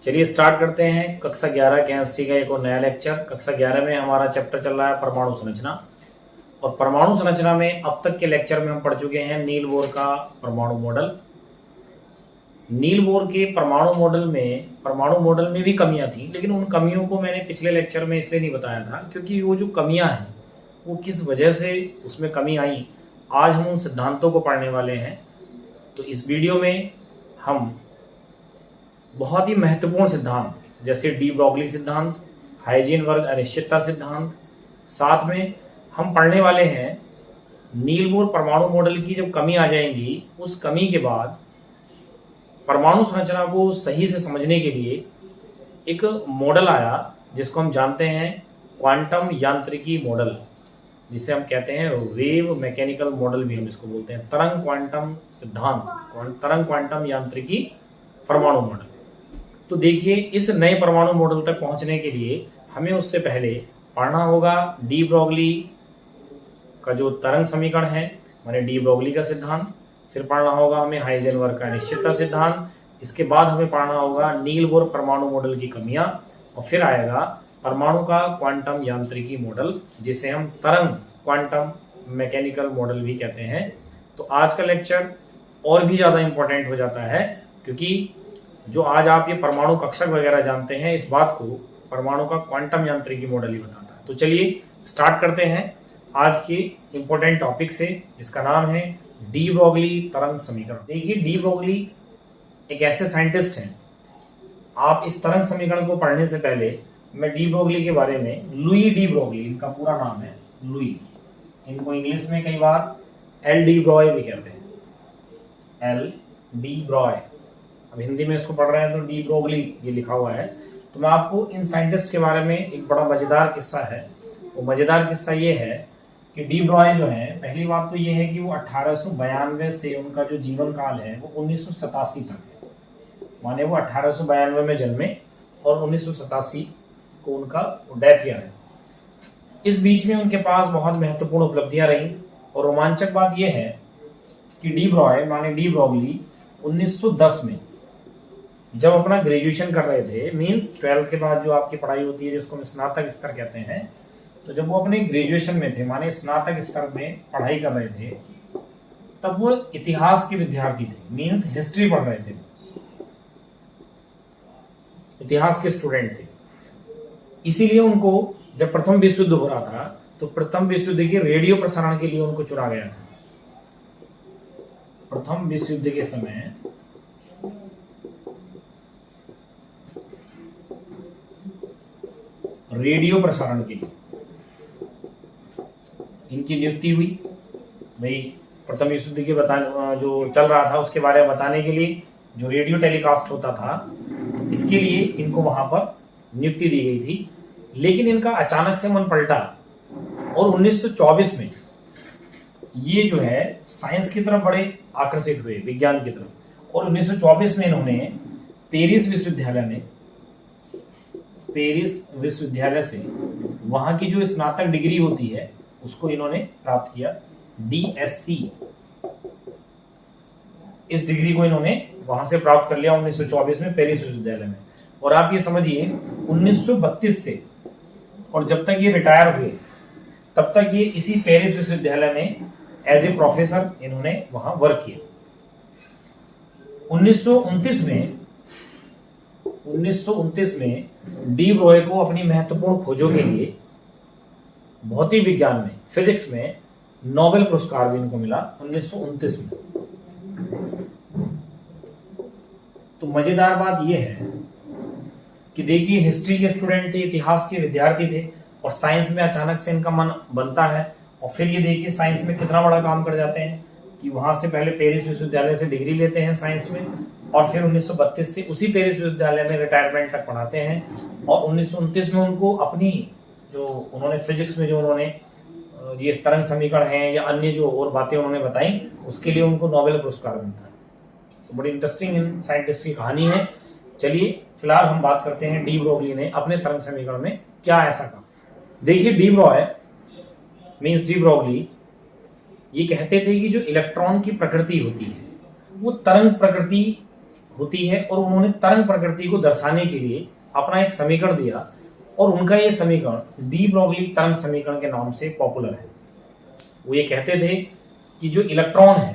चलिए स्टार्ट करते हैं कक्षा 11 केमिस्ट्री का एक और नया लेक्चर। कक्षा 11 में हमारा चैप्टर चल रहा है परमाणु संरचना। और परमाणु संरचना में अब तक के लेक्चर में हम पढ़ चुके हैं नील बोर का परमाणु मॉडल। नील बोर के परमाणु मॉडल में भी कमियां थी, लेकिन उन कमियों को मैंने पिछले लेक्चर में इसलिए नहीं बताया था क्योंकि वो जो कमियां हैं वो किस वजह से उसमें कमी आई, आज हम उन सिद्धांतों को पढ़ने वाले हैं। तो इस वीडियो में हम बहुत ही महत्वपूर्ण सिद्धांत जैसे डी ब्रोगली सिद्धांत, हाइजेनबर्ग अनिश्चितता सिद्धांत, साथ में हम पढ़ने वाले हैं नील बोर परमाणु मॉडल की जब कमी आ जाएंगी, उस कमी के बाद परमाणु संरचना को सही से समझने के लिए एक मॉडल आया जिसको हम जानते हैं क्वांटम यांत्रिकी मॉडल, जिसे हम कहते हैं वेव मैकेनिकल मॉडल भी हम इसको बोलते हैं। तरंग क्वांटम सिद्धांत, तरंग क्वांटम यांत्रिकी परमाणु मॉडल। तो देखिए, इस नए परमाणु मॉडल तक पहुंचने के लिए हमें उससे पहले पढ़ना होगा डी ब्रोगली का जो तरंग समीकरण है, माने डी ब्रोगली का सिद्धांत। फिर पढ़ना होगा हमें हाइजेनबर्ग का अनिश्चितता सिद्धांत। इसके बाद हमें पढ़ना होगा नील बोर परमाणु मॉडल की कमियां, और फिर आएगा परमाणु का क्वांटम यांत्रिकी मॉडल, जिसे हम तरंग क्वांटम मैकेनिकल मॉडल भी कहते हैं। तो आज का लेक्चर और भी ज़्यादा इंपॉर्टेंट हो जाता है क्योंकि जो आज आप ये परमाणु कक्षक वगैरह जानते हैं, इस बात को परमाणु का क्वांटम यांत्रिकी मॉडल ही बताता है। तो चलिए स्टार्ट करते हैं आज के इंपॉर्टेंट टॉपिक से, जिसका नाम है डी ब्रोगली तरंग समीकरण। देखिए, डी ब्रोगली एक ऐसे साइंटिस्ट हैं, आप इस तरंग समीकरण को पढ़ने से पहले मैं डी ब्रोगली के बारे में, लुई डी ब्रोगली इनका पूरा नाम है, लुई, इनको इंग्लिश में कई बार एल डी ब्रॉय भी कहते हैं, एल डी ब्रॉय। अब हिंदी में इसको पढ़ रहे हैं तो डी ब्रोगली ये लिखा हुआ है। तो मैं आपको इन साइंटिस्ट के बारे में एक बड़ा मजेदार किस्सा है। वो मजेदार किस्सा ये है कि डी ब्रॉय जो है, पहली बात तो ये है कि वो 1892 से उनका जो जीवन काल है वो 1987 तक है। माने वो 1892 में जन्मे और 1987 को उनका डेथ ईयर है। इस बीच में उनके पास बहुत महत्वपूर्ण उपलब्धियां रही, और रोमांचक बात यह है कि डी ब्रॉय माने डी ब्रोगली 1910 में जब अपना ग्रेजुएशन कर रहे थे, मींस 12th के बाद जो आपकी पढ़ाई होती है जिसको हम स्नातक स्तर कहते हैं, तो जब वो अपने ग्रेजुएशन में थे, माने स्नातक स्तर में पढ़ाई कर रहे थे, तब वो इतिहास के विद्यार्थी थे, मींस हिस्ट्री पढ़ रहे थे, इतिहास के स्टूडेंट थे। इसीलिए उनको जब प्रथम विश्व युद्ध हो रहा था तो प्रथम विश्व युद्ध के रेडियो प्रसारण के लिए उनको चुना गया था। प्रथम विश्व युद्ध के समय रेडियो प्रसारण के लिए इनकी नियुक्ति हुई। भाई, प्रथम विश्व युद्ध के जो चल रहा था उसके बारे में बताने के लिए जो रेडियो टेलीकास्ट होता था, इसके लिए इनको वहां पर नियुक्ति दी गई थी। लेकिन इनका अचानक से मन पलटा और 1924 में ये जो है साइंस की तरफ बड़े आकर्षित हुए, विज्ञान की तरफ। और 1924 में इन्होंने पेरिस विश्वविद्यालय से वहां की जो स्नातक डिग्री होती है उसको इन्होंने प्राप्त किया, DSc। इस डिग्री को इन्होंने वहां से प्राप्त कर लिया 1924 में पेरिस विश्वविद्यालय में। और आप ये समझिए 1932 से और जब तक ये रिटायर हुए तब तक ये इसी पेरिस विश्वविद्यालय में एज ए प्रोफेसर इन्होंने वहां वर्क किया। 1929 में डी ब्रॉय को अपनी महत्वपूर्ण खोजों के लिए भौतिक विज्ञान में, फिजिक्स में नोबेल पुरस्कार भी इनको मिला 1929 में। तो मजेदार बात यह है कि देखिए, हिस्ट्री के स्टूडेंट थे, इतिहास के विद्यार्थी थे, और साइंस में अचानक से इनका मन बनता है। और फिर ये देखिए साइंस में कितना बड़ा काम कर जाते हैं कि वहां से पहले पेरिस विश्वविद्यालय से डिग्री लेते हैं साइंस में, और फिर 1932 से उसी पेरिस विश्वविद्यालय में रिटायरमेंट तक पढ़ाते हैं। और 1929 में उनको अपनी जो उन्होंने फिजिक्स में जो उन्होंने ये तरंग समीकरण है या अन्य जो और बातें उन्होंने बताई, उसके लिए उनको नोबेल पुरस्कार मिलता है। तो बड़ी इंटरेस्टिंग इन साइंटिस्ट की कहानी है। चलिए फिलहाल हम बात करते हैं डी ब्रोगली ने अपने तरंग समीकरण में क्या ऐसा कहा। देखिए, डी ब्रोगली ये कहते थे कि जो इलेक्ट्रॉन की प्रकृति होती है वो तरंग प्रकृति होती है और उन्होंने तरंग प्रकृति को दर्शाने के लिए अपना एक समीकरण दिया और उनका ये समीकरण डी ब्रोगली तरंग समीकरण के नाम से पॉपुलर है। वो ये कहते थे कि जो इलेक्ट्रॉन है,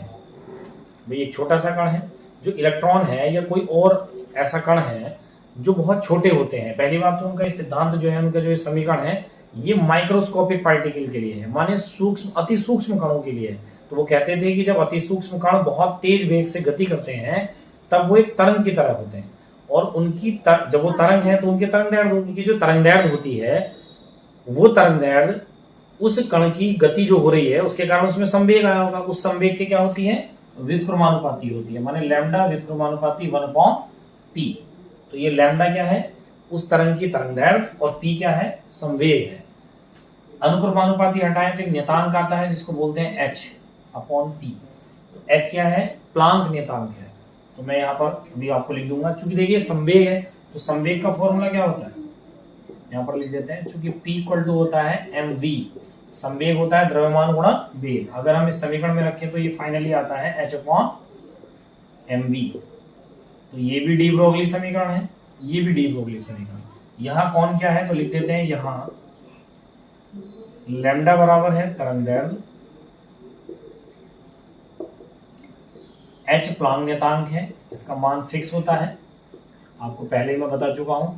भाई एक छोटा सा कण है, जो इलेक्ट्रॉन है या कोई और ऐसा कण है जो बहुत छोटे होते हैं। पहली बात तो उनका ये सिद्धांत जो है, उनका जो समीकरण है ये माइक्रोस्कोपिक पार्टिकल के लिए है, माने सूक्ष्म अति सूक्ष्म कणों के लिए है। तो वो कहते थे कि जब अति सूक्ष्म कण बहुत तेज वेग से गति करते हैं तब वो एक तरंग की तरह होते हैं और उनकी जब वो तरंग है तो उनकी तरंगदैर्घ्य, उनकी जो तरंगदैर्घ्य होती है वो तरंगदैर्घ्य उस कण की गति जो हो रही है उसके कारण उसमें संवेग आया होगा। उस संवेग के क्या होती है, व्युत्क्रमानुपाती होती है, माने लैम्डा व्युत्क्रमानुपाती 1/p। तो ये लैम्डा क्या है, उस तरंग की तरंगदैर्घ्य, और p क्या है, संवेग है। अनुक्रमानुपाती हटाएं तो एक नियतांक आता है जिसको बोलते हैं h/p। तो h क्या है, प्लांक नियतांक है। तो मैं यहाँ पर अभी आपको लिख दूंगा, चूंकि देखिए संवेग है तो संवेग का फॉर्मूला क्या होता है, यहाँ पर लिख देते हैं, चूंकि p होता है mv, संवेग होता है द्रव्यमान गुणा वेग। अगर हम इस समीकरण में रखें तो ये फाइनली आता है h/mv। तो ये भी डी ब्रोगली समीकरण है, ये भी डी ब्रोगली समीकरण। यहाँ कौन क्या है तो लिख देते हैं, यहाँ लैम्डा बराबर है तरंगदैर्घ्य, h प्लांक नियतांक है, इसका मान फिक्स होता है, आपको पहले ही मैं बता चुका हूं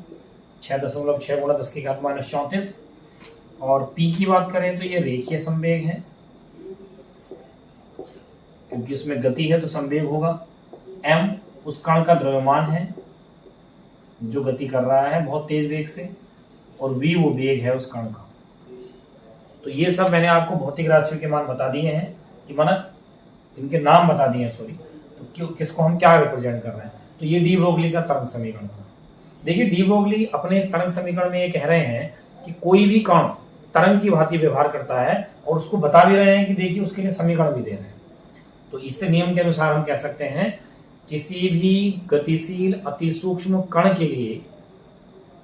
6.6 × 10⁻⁻34। और p की बात करें तो ये रेखीय संवेग है, क्योंकि उसमें गति है तो संवेग होगा। m उस कण का द्रव्यमान है जो गति कर रहा है बहुत तेज वेग से, और v वो वेग है उस कण का। तो ये सब मैंने आपको भौतिक राशियों के मान बता दिए हैं, कि माना इनके नाम बता दिए हैं, सॉरी, तो क्यों किसको हम क्या रिप्रेजेंट कर रहे हैं। तो ये डी ब्रोगली का तरंग समीकरण था। देखिए डी ब्रोगली अपने इस तरंग समीकरण में ये कह रहे हैं कि कोई भी कण तरंग की भांति व्यवहार करता है, और उसको बता भी रहे हैं कि देखिए उसके लिए समीकरण भी दे रहे हैं। तो इससे नियम के अनुसार हम कह सकते हैं किसी भी गतिशील अति सूक्ष्म कण के लिए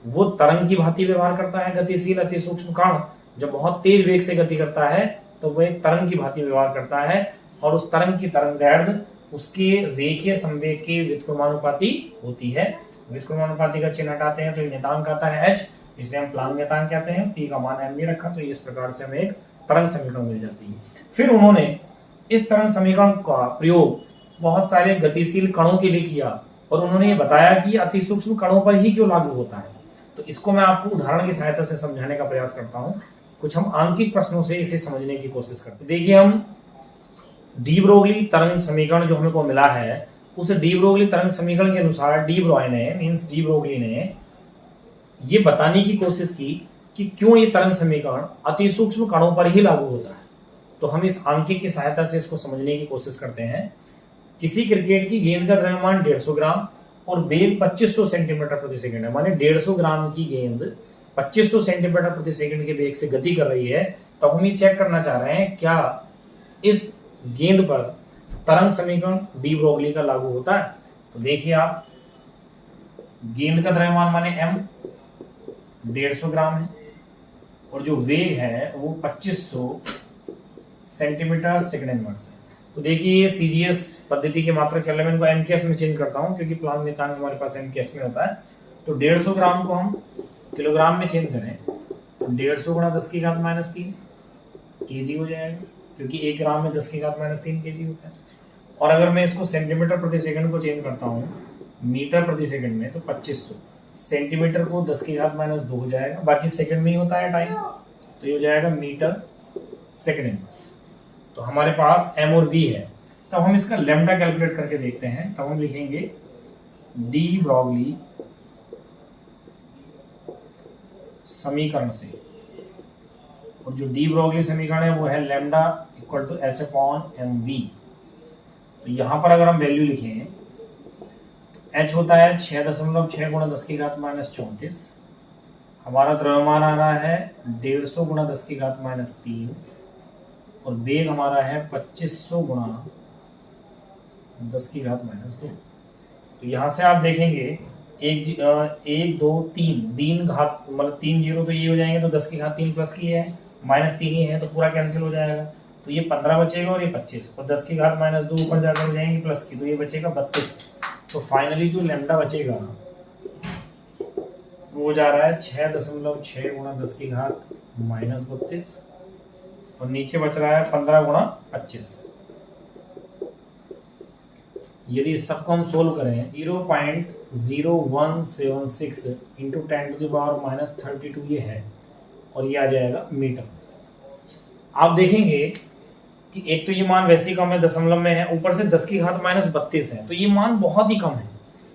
वो तरंग की भांति व्यवहार करता है। गतिशील अति सूक्ष्म कण जब बहुत तेज वेग से गति करता है तो वो एक तरंग की भांति व्यवहार करता है, और उस तरंग की तरंगदैर्घ्य उसके रेखीय संवेग के व्युत्क्रमानुपाती होती है। व्युत्क्रमानुपाती का चिन्ह हटाते हैं तो एक नियतांक आता है h, इसे हम प्लांक नियतांक कहते हैं। p का मान mv रखा, तो इस प्रकार से हमें एक तरंग समीकरण मिल जाती है। फिर उन्होंने इस तरंग समीकरण का प्रयोग बहुत सारे गतिशील कणों के लिए किया, और उन्होंने ये बताया कि अति सूक्ष्म कणों पर ही क्यों लागू होता है। तो इसको मैं आपको उदाहरण की सहायता से समझाने का प्रयास करता हूँ। कुछ हम आंकिक प्रश्नों से इसे समझने की कोशिश करते हैं। देखिए, हम डी ब्रोगली तरंग समीकरण जो हमको मिला है, उस डी ब्रोगली तरंग समीकरण के अनुसार डी ब्रोगली ने ये बताने की कोशिश की कि क्यों ये तरंग समीकरण अति सूक्ष्म कणों पर ही लागू होता है। तो हम इस आंकिक की सहायता से इसको समझने की कोशिश करते हैं। किसी क्रिकेट की गेंद का द्रव्यमान 150 ग्राम और वेग 2500 सेंटीमीटर प्रति सेकंड है, माने 150 ग्राम की गेंद 2500 सेंटीमीटर प्रति सेकंड के वेग से गति कर रही है। तो हम ये चेक करना चाह रहे हैं क्या इस गेंद पर तरंग समीकरण डी ब्रोगली का लागू होता है। तो देखिए आप, गेंद का द्रव्यमान माने m 150 ग्राम है, और जो वेग है वो 2500 सेंटीमीटर सेकंड इनवर्स है। तो देखिए ये CGS पद्धति की मात्रक चल रहे हैं, मैं इनको MKS में चेंज करता हूँ क्योंकि प्लांक नियतांक हमारे पास MKS में होता है। तो 150 ग्राम को हम किलोग्राम में चेंज करें तो 150 गुणा 10⁻³ kg हो जाएगा, क्योंकि 1 ग्राम में 10⁻³ kg होता है। और अगर मैं इसको सेंटीमीटर प्रति सेकंड को चेंज करता हूँ मीटर प्रति सेकंड में, तो 2500 सेंटीमीटर को 10⁻² हो जाएगा, बाकी सेकंड में ही होता है टाइम, तो ये हो जाएगा मीटर सेकंड इनवर्स। तो हमारे पास m और v है। तब हम इसका लैम्डा कैलकुलेट करके देखते हैं। तब हम लिखेंगे डी ब्रोगली समीकरण से, और जो डी ब्रोगली समीकरण है वो है लैम्डा इक्वल टू h/mv। तो यहाँ पर अगर हम वैल्यू लिखें तो h होता है 6.6 × 10⁻34, हमारा द्रव्यमान आ रहा है 150 × 10⁻³ और वेग हमारा है 2500 × 10⁻²। तो यहाँ से आप देखेंगे 1 2 3 घात, मतलब 3 जीरो तो ये हो जाएंगे, तो 10⁻³ प्लस की है -3 ही है, तो पूरा कैंसिल हो जाएगा। तो ये 15 बचेगा और ये 25, और 10⁻² ऊपर जाकर हो जाएंगे प्लस की, तो ये बचेगा 32। तो फाइनली जो लैम्डा बचेगा वो जा रहा है 6.6 गुणा 10 की घात -32 और नीचे बच रहा है 15 गुणा 25। यदि इस सबको हम सोल्व करें 0.0176 इंटू 10⁻32 ये है और ये आ जाएगा मीटर। आप देखेंगे कि एक तो ये मान वैसे ही कम है, दशमलव में है, ऊपर से 10 की घात -32 है, तो ये मान बहुत ही कम है।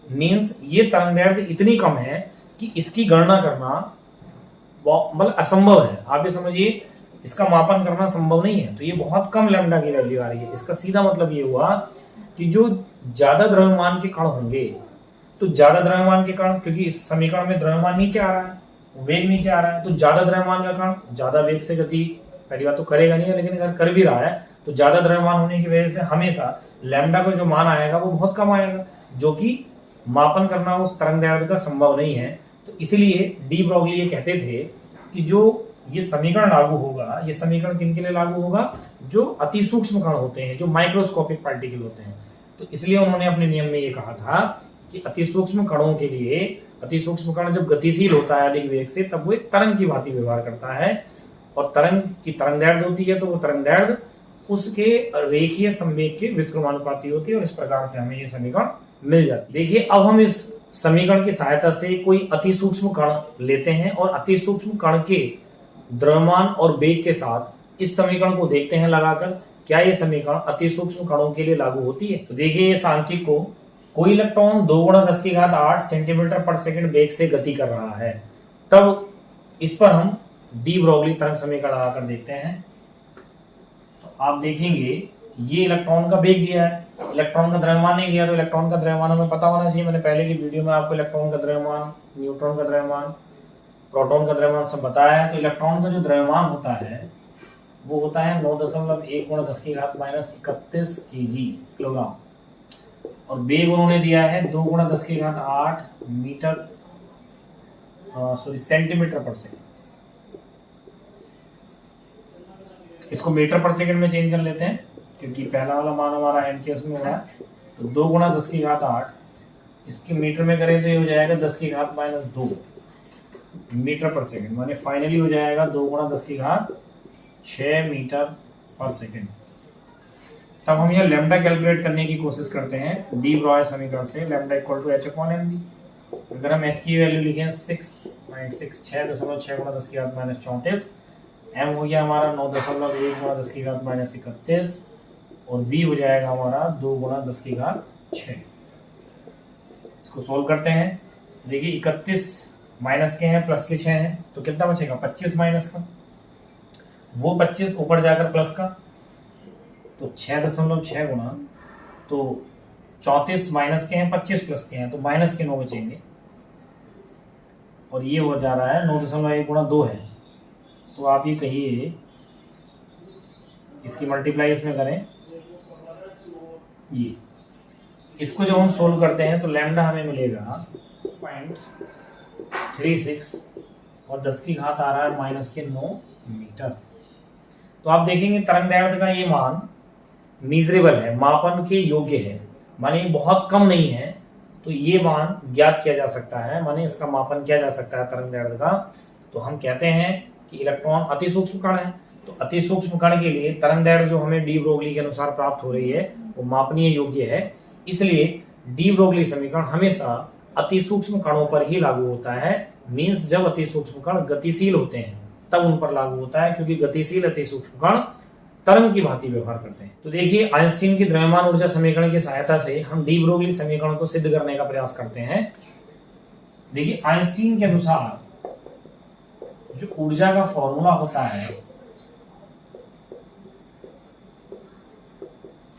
मीन्स ये तरंगदैर्घ्य इतनी कम है कि इसकी गणना करना मतलब असंभव है। आप ये समझिए इसका मापन करना संभव नहीं है, तो ये बहुत कम लैम्डा की वैल्यू आ रही है। इसका सीधा मतलब ये हुआ कि जो ज्यादा द्रव्यमान के कण होंगे, तो ज्यादा द्रव्यमान के कण, क्योंकि इस समीकरण में द्रव्यमान नीचे आ रहा है, वेग नीचे आ रहा है, तो ज्यादा द्रव्यमान का कण ज्यादा वेग से गति पहली बात तो करेगा नहीं है, लेकिन अगर कर भी रहा है तो ज्यादा द्रव्यमान होने की वजह से हमेशा लैम्डा का जो मान आएगा वो बहुत कम आएगा, जो कि मापन करना उस तरंगदैर्घ्य का संभव नहीं है। तो इसीलिए डी ब्रोगली ये कहते थे कि जो ये समीकरण लागू होगा, ये समीकरण किन के लिए लागू होगा? जो अति सूक्ष्म कण होते हैं, जो माइक्रोस्कोपिक पार्टिकल होते हैं। तो इसलिए उन्होंने अपने नियम में ये कहा था कि अति सूक्ष्म कणों के लिए, अति सूक्ष्म कण जब गतिशील होता है अधिक वेग से, तब वो एक तरंग की भांति व्यवहार करता है, और तरंग की तरंगदैर्घ्य होती है, तो वो तरंगदैर्घ्य उसके रेखीय संवेग के व्युत्क्रमानुपाती होती है, और इस प्रकार से हमें ये समीकरण मिल जाती है। देखिए अब हम इस समीकरण की सहायता से कोई अति सूक्ष्म कण लेते हैं और अति सूक्ष्म कण के द्रव्यमान और वेग के साथ इस समीकरण को देखते हैं लगाकर, क्या ये समीकरण अति सूक्ष्म कणों के लिए लागू होती है। तो देखिए ये सांख्यिक को, कोई इलेक्ट्रॉन 2 × 10 की घात 8 सेंटीमीटर/सेकंड वेग से गति कर रहा है, तब इस पर हम डी ब्रोगली तरंग समीकरण लगाकर देखते हैं। तो आप देखेंगे ये इलेक्ट्रॉन का वेग दिया है, इलेक्ट्रॉन का द्रव्यमान नहीं दिया, तो इलेक्ट्रॉन का द्रव्यमान हमें पता होना चाहिए। मैंने पहले की वीडियो में आपको इलेक्ट्रॉन का द्रव्यमान, न्यूट्रॉन का द्रव्यमान, प्रोटॉन का द्रव्यमान सब बताया है। तो इलेक्ट्रॉन का जो द्रव्यमान होता है वो होता है 9.1 × 10 की घात -31 kg किलोग्राम, और वेग उन्होंने दिया है 2 × 10 की घात 8 सेंटीमीटर/सेकंड। इसको मीटर/सेकंड में चेंज कर लेते हैं, क्योंकि पहला वाला मान हमारा एन केस में हो रहा है। तो 2 × 10 की घात 8 इसके मीटर में करें तो ये हो जाएगा 10 की घात -2 मीटर/सेकंड, माने फाइनली हो जाएगा 2 × 10 की घात 6 मीटर/सेकंड। तब हम यह लैम्डा कैलकुलेट करने की कोशिश करते हैं डी ब्रॉय समीकरण से, लैम्डा = h/mv। अगर हम h की वैल्यू लिखें 6.6 × 10 की घात -34, m हो गया हमारा 9.1 × 10 की घात -31, और v हो जाएगा हमारा 2 × 10 की घात 6। इसको सोल्व करते हैं। देखिए 31 माइनस के हैं, प्लस के 6 हैं, तो कितना बचेगा? 25 माइनस का, वो 25 ऊपर जाकर प्लस का, तो 6.6 गुना, तो 34 माइनस के हैं, 25 प्लस के हैं, तो माइनस के 9 बचेंगे, और ये हो जा रहा है 9.1 × 2 है। तो आप ये कहिए इसकी मल्टीप्लाई इसमें करें, ये इसको जब हम सोल्व करते हैं तो लैम्डा हमें मिलेगा 0.36 और 10 की घात आ रहा है -9 मीटर। तो आप देखेंगे तरंगदैर्घ्य का ये मान मीजरेबल है, मापन के योग्य है, माने बहुत कम नहीं है, तो ये मान ज्ञात किया जा सकता है, माने इसका मापन किया जा सकता है तरंगदैर्घ्य का। तो हम कहते हैं कि इलेक्ट्रॉन अति सूक्ष्म कण है, तो अति सूक्ष्म कण के लिए तरंगदैर्घ्य जो हमें डी ब्रोगली के अनुसार प्राप्त हो रही है वो मापनीय योग्य है। इसलिए डी ब्रोगली समीकरण हमेशा अति सूक्ष्म कणों पर ही लागू होता है। मीन्स जब अति सूक्ष्म कण गतिशील होते हैं तब उन पर लागू होता है, क्योंकि गतिशील अति सूक्ष्म कण तरंग की भांति व्यवहार करते हैं। तो देखिए आइंस्टीन की द्रव्यमान ऊर्जा समीकरण की सहायता से हम डी ब्रोगली समीकरण को सिद्ध करने का प्रयास करते हैं। देखिए आइंस्टीन के अनुसार जो ऊर्जा का फॉर्मूला होता है,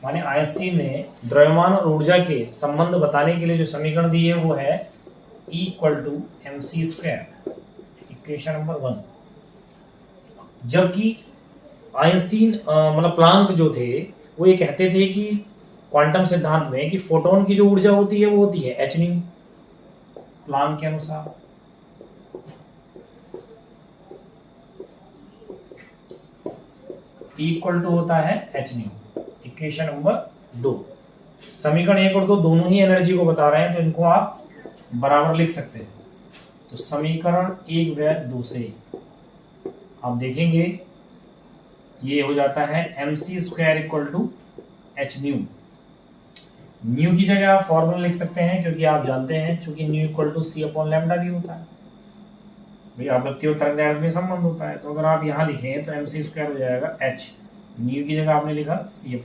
माने आइंस्टीन ने द्रव्यमान और ऊर्जा के संबंध बताने के लिए जो समीकरण दी है वो है E=mc², इक्वेशन नंबर 1। जबकि आइंस्टीन मतलब प्लांक जो थे वो ये कहते थे कि क्वांटम सिद्धांत में कि फोटोन की जो ऊर्जा होती है वो होती है h न्यू। प्लांक के अनुसार E होता है h न्यू, इक्वेशन नंबर 2। समीकरण 1 और 2 दोनों ही एनर्जी को बता रहे हैं, तो इनको आप बराबर लिख सकते हैं। तो समीकरण 1 व 2 से आप देखेंगे ये हो जाता है mc² = h न्यू। न्यू की जगह आप फॉर्मूला लिख सकते हैं, क्योंकि आप जानते हैं चूंकि न्यू = c/λ भी होता है, भाई आवृत्ति और तरंग में संबंध होता है। तो अगर आप यहाँ लिखें तो mc² हो जाएगा h, न्यू की जगह आपने लिखा c/λ।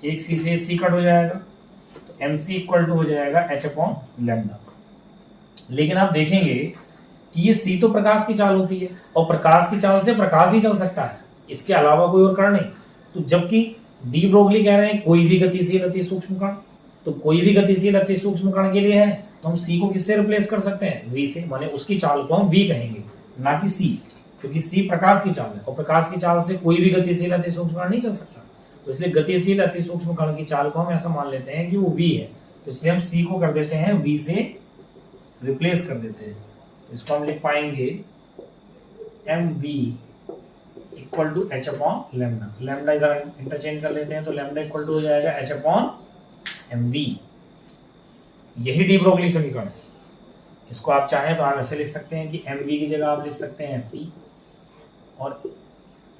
एक c से c कट हो जाएगा, तो mc = हो जाएगा h/λ। लेकिन आप देखेंगे कि ये c तो प्रकाश की चाल होती है, और प्रकाश की चाल से प्रकाश ही चल सकता है, इसके अलावा कोई और कण नहीं। तो जबकि डी ब्रोगली कह रहे हैं कोई भी गतिशील अति सूक्ष्म कण, तो कोई भी गतिशील अति सूक्ष्म कण के लिए है तो हम c को किससे रिप्लेस कर सकते हैं? v से, माने उसकी चाल को हम v कहेंगे, ना कि c, क्योंकि c प्रकाश की चाल है और प्रकाश की चाल से कोई भी गतिशील अति सूक्ष्म कण नहीं चल सकता। तो इसलिए गतिशील अति सूक्ष्म कण की चाल को हम ऐसा मान लेते हैं कि वो v है, तो इसलिए हम c को कर देते हैं v से रिप्लेस कर देते हैं। तो इसको हम लिख पाएंगे mv = h/λ। लैम्डा इधर इंटरचेंज कर लेते हैं, तो लैम्डा = हो जाएगा h/mv। यही डी ब्रोगली समीकरण है। इसको आप चाहें तो आप ऐसे लिख सकते हैं कि mv की जगह आप लिख सकते हैं p, और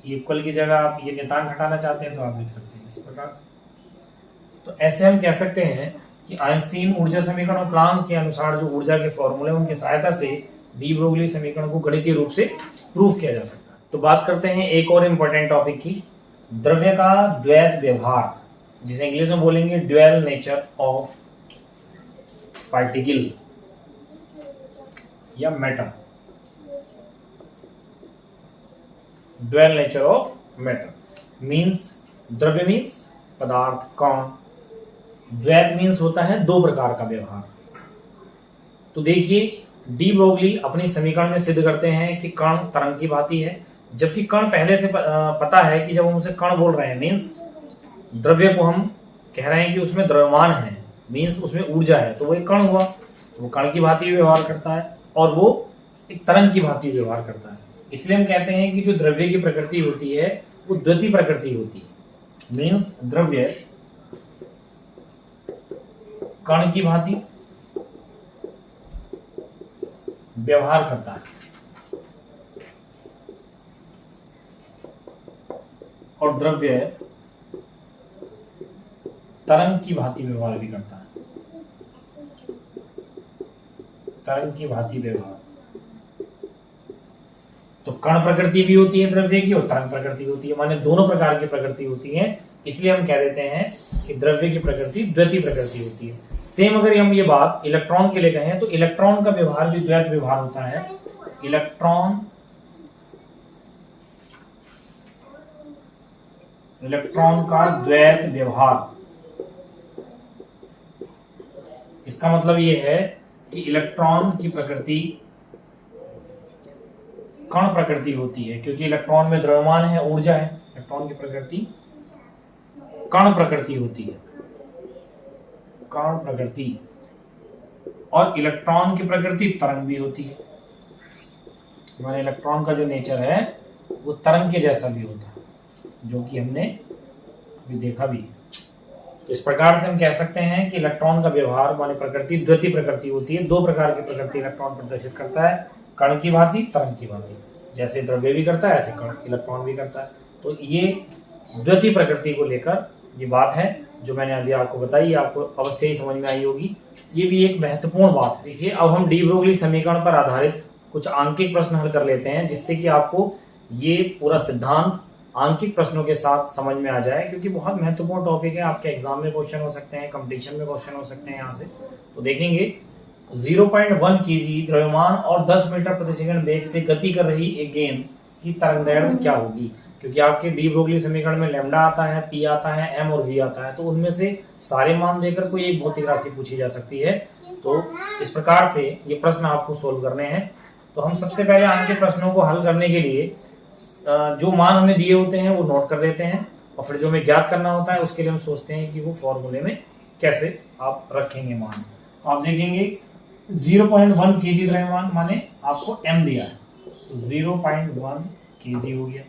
इक्वल की जगह आप ये नियतांक हटाना चाहते हैं तो आप लिख सकते हैं इस प्रकार से। तो ऐसे हम कह सकते हैं कि आइंस्टीन ऊर्जा समीकरण और प्लांक के अनुसार जो ऊर्जा के फॉर्मूले उनकी सहायता से डी ब्रोगली समीकरण को गणितीय रूप से प्रूफ किया जा सकता है। तो बात करते हैं एक और इम्पोर्टेंट टॉपिक की, द्रव्य का द्वैत व्यवहार, जिसे इंग्लिश में बोलेंगे ड्यूअल नेचर ऑफ पार्टिकल या matter. Dual nature of matter means, द्रव्य मीन्स पदार्थ, कण, द्वैत मीन्स होता है दो प्रकार का व्यवहार। तो देखिए डी ब्रोगली अपनी समीकरण में सिद्ध करते हैं कि कण तरंग की भांति है, जबकि कण पहले से पता है कि जब हम उसे कण बोल रहे हैं मीन्स द्रव्य को हम कह रहे हैं कि उसमें द्रव्यमान है, मीन्स उसमें ऊर्जा है, तो वो एक कण हुआ, तो वो कण की भांति व्यवहार करता है और वो एक तरंग की भांति व्यवहार करता है। इसलिए हम कहते हैं कि जो द्रव्य की प्रकृति होती है वो द्युति प्रकृति होती है, मीन्स द्रव्य कण की भांति व्यवहार करता है और द्रव्य तरंग की भांति व्यवहार भी करता है। तरंग की भांति व्यवहार, तो कण प्रकृति भी होती है द्रव्य की और तरंग प्रकृति होती है, माने दोनों प्रकार की प्रकृति होती है। इसलिए हम कह देते हैं कि द्रव्य की प्रकृति द्वैती प्रकृति होती है। सेम अगर हम ये बात इलेक्ट्रॉन के लिए कहें तो इलेक्ट्रॉन का व्यवहार भी द्वैत व्यवहार होता है। इलेक्ट्रॉन का द्वैत व्यवहार, इसका मतलब ये है कि इलेक्ट्रॉन की प्रकृति कण प्रकृति होती है, क्योंकि इलेक्ट्रॉन में द्रव्यमान है, ऊर्जा है। इलेक्ट्रॉन की प्रकृति कण प्रकृति होती है, कण प्रकृति, और इलेक्ट्रॉन की प्रकृति तरंग भी होती है। माने इलेक्ट्रॉन का जो नेचर है वो तरंग के जैसा भी होता है, जो कि हमने अभी देखा भी। तो इस प्रकार से हम कह सकते हैं कि इलेक्ट्रॉन का व्यवहार माने प्रकृति द्वैती प्रकृति होती है। दो प्रकार की प्रकृति इलेक्ट्रॉन प्रदर्शित करता है, कण की भांति, तरंग की भांति। जैसे द्रव्य भी करता है ऐसे कण इलेक्ट्रॉन भी करता है। तो ये द्वैती प्रकृति को लेकर ये बात है जो मैंने अभी आपको बताई, आपको अवश्य ही समझ में आई होगी। ये भी एक महत्वपूर्ण बात है। देखिए अब हम डी ब्रोगली समीकरण पर आधारित कुछ आंकिक प्रश्न हल कर लेते हैं, जिससे कि आपको ये पूरा सिद्धांत आंकिक प्रश्नों के साथ समझ में आ जाए, क्योंकि बहुत महत्वपूर्ण टॉपिक है। आपके एग्जाम में क्वेश्चन हो सकते हैं, कंपटीशन में क्वेश्चन हो सकते हैं यहाँ से। तो देखेंगे 0.1 kg द्रव्यमान और 10 मीटर प्रति सेकंड वेग से गति कर रही एक गेंद की तरंगदैर्घ्य क्या होगी। क्योंकि आपके डी ब्रोगली समीकरण में लैम्डा आता है, पी आता है, एम और वी आता है, तो उनमें से सारे मान देकर कोई एक भौतिक राशि पूछी जा सकती है। तो इस प्रकार से ये प्रश्न आपको सोल्व करने हैं। तो हम सबसे पहले आंकिक प्रश्नों को हल करने के लिए जो मान हमें दिए होते हैं वो नोट कर लेते हैं, और फिर जो हमें ज्ञात करना होता है उसके लिए हम सोचते हैं कि वो फॉर्मूले में कैसे आप रखेंगे मान। तो आप देखेंगे 0.1 kg द्रव्यमान माने आपको m दिया है, तो 0.1 kg हो गया।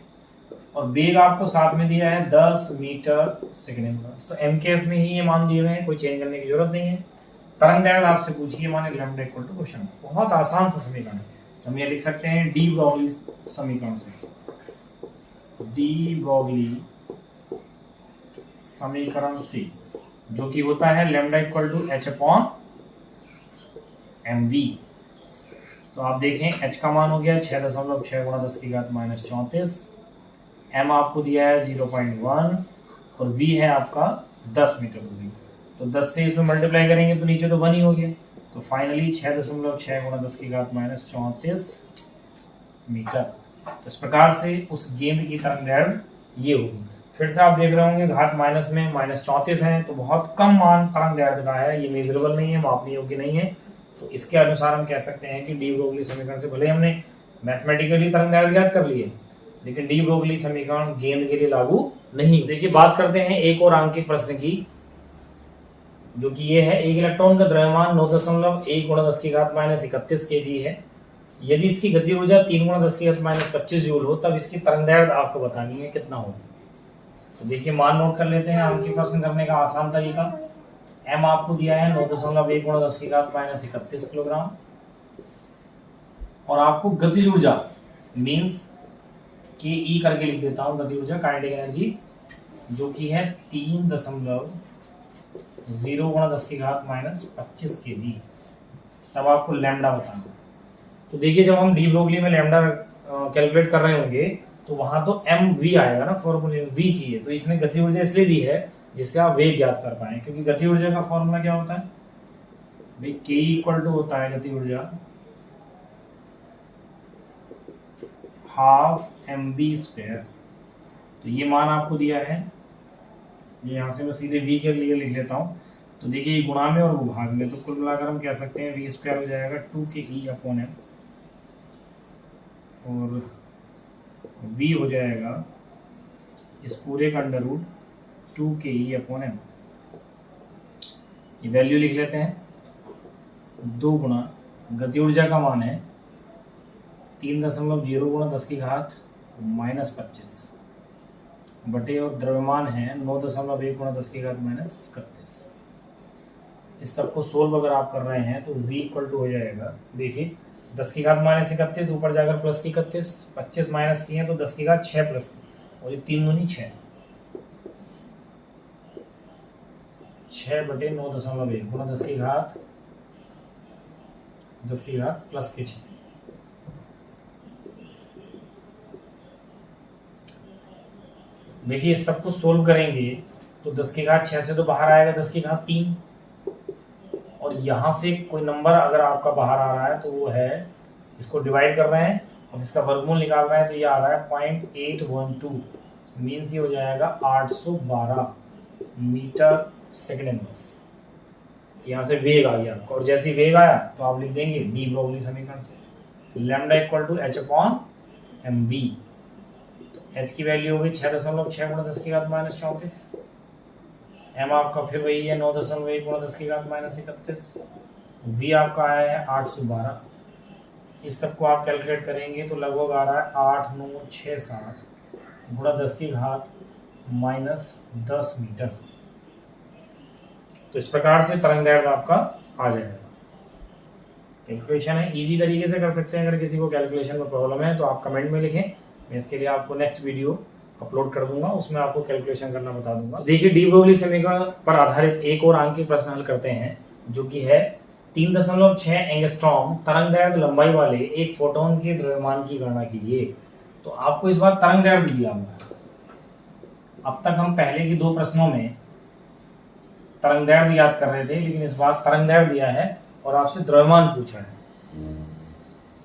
और वेग आपको साथ में दिया है 10 मीटर सेकेंड इनवर्स। तो एम केस में ही ये मान दिए हुए हैं, कोई चेंज करने की जरूरत नहीं है। तरंग दैर्ध्य आपसे पूछिए माने लैम्डा इक्वल टू क्वेश्चन, बहुत आसान सा समीकरण है। तो हम ये लिख सकते हैं डी ब्रोगली समीकरण से, डी ब्रोगली समीकरण से, जो कि होता है lambda equal to H upon M V. तो आप देखें एच का मान हो गया 6.6 गुणा 10 की घात -34, एम आपको दिया है 0.1 और वी है आपका 10 मीटर दूरी। तो 10 से इसमें मल्टीप्लाई करेंगे तो नीचे तो 1 ही हो गया। तो फाइनली 6.6 गुणा 10 की घात -34 मीटर। तो इस प्रकार से उस गेंद की तरंग दैर्ध्य ये होगी। फिर से आप देख रहे होंगे घात माइनस में -34 है, तो बहुत कम मान तरंग दैर्ध्य का है, ये मेजरेबल नहीं है, मापने योग्य नहीं है। तो इसके अनुसार हम कह सकते हैं कि डी ब्रोगली समीकरण से भले हमने मैथमेटिकली तरंग दैर्ध्य ज्ञात कर लिए, लेकिन डी ब्रोगली समीकरण गेंद के लिए लागू नहीं। देखिए बात करते हैं एक और आंकिक प्रश्न की, जो कि ये है एक इलेक्ट्रॉन का द्रव्यमान 9.1 गुणा 10 की घात -31 kg है। यदि इसकी गति ऊर्जा 3 गुणा 10 की घात -25 जूल हो, तब इसकी तरंग दैर्ध्य आपको बतानी है कितना होगा। तो देखिए मान नोट कर लेते हैं आंकिक प्रश्न करने का आसान तरीका। एम आपको दिया है 9.1 गुणा 10 की घात -31 किलोग्राम, और आपको गतिज ऊर्जा मीन्स के ई करके लिख देता हूं, गति ऊर्जा काइनेटिक एनर्जी, जो कि है 3.0 गुणा 10 की घात -25 kg। तब आपको लैम्डा बताना। तो देखिए जब हम डी ब्रोगली में लैम्डा कैलकुलेट कर रहे होंगे तो वहां तो एम वी आएगा ना, फॉर्मूले में वी चाहिए। तो इसने गति ऊर्जा इसलिए दी है जिससे आप वेग ज्ञात कर पाए, क्योंकि गति ऊर्जा का फॉर्मूला क्या होता है भाई, के इक्वल टू होता है गति ऊर्जा हाफ mv²। तो ये मान आपको दिया है, ये यहाँ से मैं सीधे v के लिए लिख लेता हूँ। तो देखिए गुणा में और भाग में, तो कुल मिलाकर हम कह सकते हैं v² हो जाएगा 2ke/m, और v हो जाएगा इस पूरे का अंडर रूट 2ke/m। ये वैल्यू लिख लेते हैं, 2 गुणा गति ऊर्जा का मान है 3.0 गुणा 10 की घात -25 बटे, और द्रव्यमान है 9.1 गुणा 10 की घात -31। इस सबको सोल्व अगर आप कर रहे हैं तो v इक्वल टू हो जाएगा, देखिए 10 की घात -31 ऊपर जाकर प्लस की 31, 25 माइनस की है तो 10 की घात 6 प्लस की, और ये 3 दूनी 6 बटे 9.1 गुणा 10 की घात प्लस के 6। देखिए इस सबको सोल्व करेंगे तो 10 की घात 6 से तो बाहर आएगा 10 की घात 3, और यहाँ से कोई नंबर अगर आपका बाहर आ रहा है तो वो है, इसको डिवाइड कर रहे हैं और इसका वर्गमूल निकाल रहे हैं, तो ये आ रहा है 0.812, मीन्स ये हो जाएगा 812 मीटर सेकेंड इनवर्स। यहाँ से वेग आ गया आपका, और जैसे ही वेग आया तो आप लिख देंगे डी ब्रोगली समीकरण से lambda equal to H upon M V. H की वैल्यू होगी 6.6 गुणा 10 की घात -34, एम आपका फिर वही है 9.1 गुणा 10 की घात -31, वी आपका आया है 812। इस सबको आप कैलकुलेट करेंगे तो लगभग आ रहा है 8967 गुणा 10 की घात -10 मीटर। तो इस प्रकार से तरंग दैर्ध्य आपका आ जाएगा। कैलकुलेशन है, इजी तरीके से कर सकते हैं। अगर किसी को कैलकुलेशन में प्रॉब्लम है तो आप कमेंट में लिखें, मैं इसके लिए आपको नेक्स्ट वीडियो अपलोड कर दूंगा, उसमें आपको कैलकुलेशन करना बता दूंगा। देखिए डी ब्रोगली समीकरण पर आधारित एक और आंकिक प्रश्न हल करते हैं, जो कि है 3.6 एंगस्ट्रॉम तरंग दैर्ध्य लंबाई वाले एक फोटोन के द्रव्यमान की गणना कीजिए। तो आपको इस बार तरंग दैर्ध्य दिया हुआ है। अब तक हम पहले की 2 प्रश्नों में तरंग दैर्ध्य याद कर रहे थे, लेकिन इस बार तरंग दैर्ध्य दिया है और आपसे द्रव्यमान पूछा है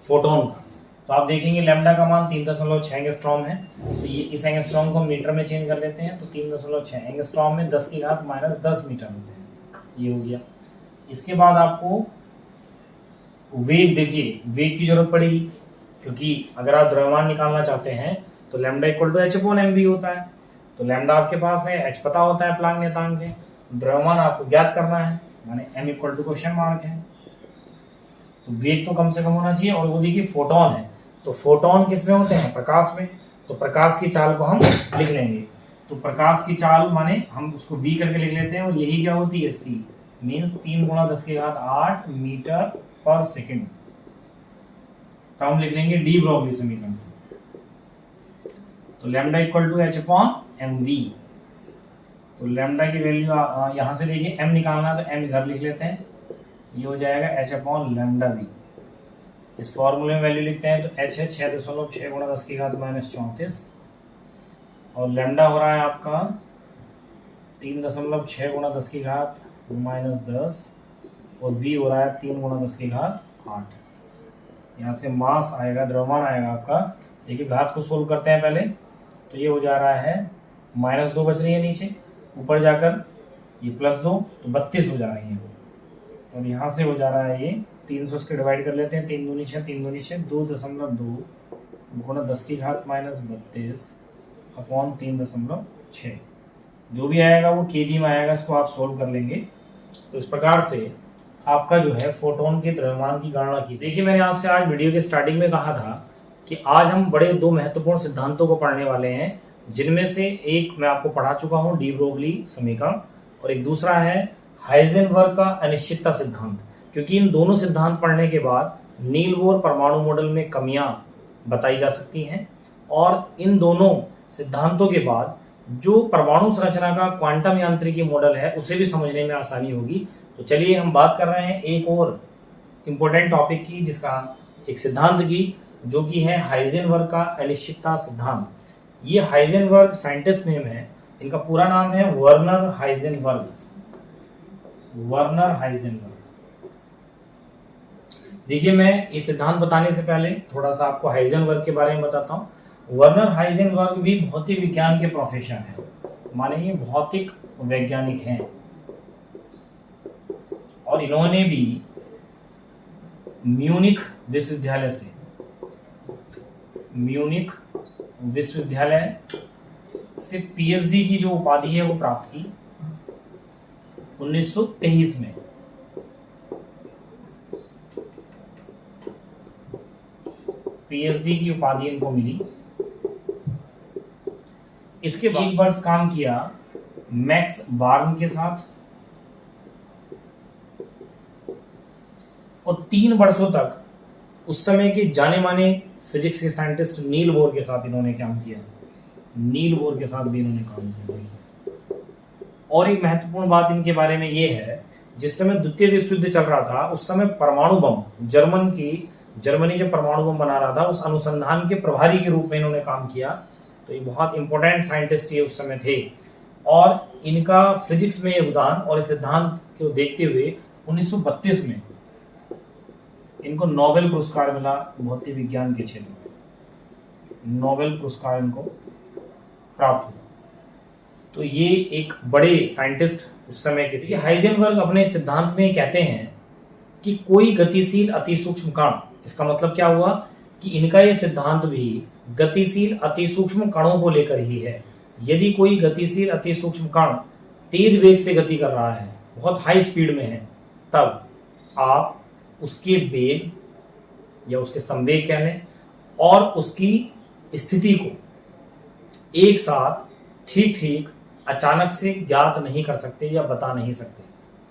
फोटोन का। तो आप देखेंगे लैम्डा का मान 3.6 एंगस्ट्रॉम है, तो ये इस एंगस्ट्रॉम को मीटर में चेंज कर लेते हैं, तो 3.6 एंगस्ट्रॉम में 10 की घात -10 मीटर होते हैं, ये हो गया। इसके बाद आपको वेग, देखिए वेग की जरूरत पड़ेगी, क्योंकि अगर आप द्रव्यमान निकालना चाहते हैं तो lambda equal to H upon M V होता है। तो लैम्डा आपके पास है, एच पता होता है प्लांक नियतांक है, द्रव्यमान आपको ज्ञात करना है, माने M equal to question mark है। तो वेग तो कम से कम होना चाहिए, और वो देखिए फोटोन है, तो फोटोन किस में होते हैं, प्रकाश में। तो प्रकाश की चाल को हम लिख लेंगे। तो प्रकाश की चाल माने हम उसको v करके लिख लेते हैं, और यही क्या होती है c, मीन्स 3 × 10⁸ मीटर पर सेकेंड। तो हम लिख लेंगे डी ब्रोगली समीकरण से। तो लैम्डा इक्वल टू h/mv। तो लैम्डा की वैल्यू यहाँ से देखिए m निकालना, तो m इधर लिख लेते हैं, ये हो जाएगा h/λv। इस फॉर्मूले में वैल्यू लिखते हैं, तो h है 6.6 × 10⁻34 और लैम्डा हो रहा है आपका 3.6 × 10⁻10 और v हो रहा है 3 × 10⁸। यहाँ से मास आएगा, द्रव्यमान आएगा आपका। देखिए घात को सोल्व करते हैं पहले, तो ये हो जा रहा है -2 बच रही है नीचे, ऊपर जाकर ये +2 तो 32 हो जा रही है। और यहाँ से हो जा रहा है ये 300 से डिवाइड कर लेते हैं, 3 दूनी 6, 3 दूनी 6, 2.2 × 10⁻32 अपॉन 3.6। जो भी आएगा वो केजी में आएगा, इसको आप सोल्व कर लेंगे। तो इस प्रकार से आपका जो है फोटोन के द्रव्यमान की गणना की। देखिए मैंने आपसे आज वीडियो के स्टार्टिंग में कहा था कि आज हम बड़े 2 महत्वपूर्ण सिद्धांतों को पढ़ने वाले हैं, जिनमें से एक मैं आपको पढ़ा चुका हूँ डी ब्रोगली समीकरण, और एक दूसरा है हाइजेनबर्ग का अनिश्चितता सिद्धांत। क्योंकि इन दोनों सिद्धांत पढ़ने के बाद नील बोर परमाणु मॉडल में कमियां बताई जा सकती हैं, और इन दोनों सिद्धांतों के बाद जो परमाणु संरचना का क्वांटम यांत्रिकी मॉडल है उसे भी समझने में आसानी होगी। तो चलिए हम बात कर रहे हैं एक और इम्पोर्टेंट टॉपिक की, जिसका एक सिद्धांत की, जो कि है हाइजेनबर्ग का अनिश्चितता सिद्धांत। ये हाइजेनबर्ग साइंटिस्ट नेम है, इनका पूरा नाम है वर्नर हाइजेनबर्ग। Werner Heisenberg. देखिए मैं इस सिद्धांत बताने से पहले थोड़ा सा आपको हाइजेनबर्ग के बारे में बताता हूँ। वर्नर हाइजेनबर्ग भी भौतिक विज्ञान के प्रोफेसर हैं, माने ये भौतिक वैज्ञानिक हैं, और इन्होंने भी म्यूनिख विश्वविद्यालय से पीएचडी की जो उपाधि है वो प्राप्त की 1923 में। पीएचडी की उपाधि इनको मिली। इसके बाद 1 वर्ष काम किया मैक्स बार्न के साथ, और 3 वर्षों तक उस समय के जाने माने फिजिक्स के साइंटिस्ट नील बोर के साथ इन्होंने काम किया। नील बोर के साथ भी इन्होंने काम किया। और एक महत्वपूर्ण बात इनके बारे में ये है, जिस समय द्वितीय विश्व युद्ध चल रहा था उस समय परमाणु बम जर्मनी जब परमाणु बम बना रहा था, उस अनुसंधान के प्रभारी के रूप में इन्होंने काम किया। तो ये बहुत इंपॉर्टेंट साइंटिस्ट ये उस समय थे, और इनका फिजिक्स में योगदान और इस सिद्धांत को देखते हुए 1932 में इनको नोबेल पुरस्कार मिला भौतिक विज्ञान के क्षेत्र में। नोबेल पुरस्कार इनको प्राप्त हुआ। तो ये एक बड़े साइंटिस्ट उस समय के थे। हाइजेनबर्ग अपने सिद्धांत में कहते हैं कि कोई गतिशील अतिसूक्ष्म कण, इसका मतलब क्या हुआ कि इनका ये सिद्धांत भी गतिशील अतिसूक्ष्म कणों को लेकर ही है। यदि कोई गतिशील अतिसूक्ष्म कण तेज वेग से गति कर रहा है, बहुत हाई स्पीड में है, तब आप उसके वेग या उसके संवेग कह लें और उसकी स्थिति को एक साथ ठीक अचानक से ज्ञात नहीं कर सकते या बता नहीं सकते।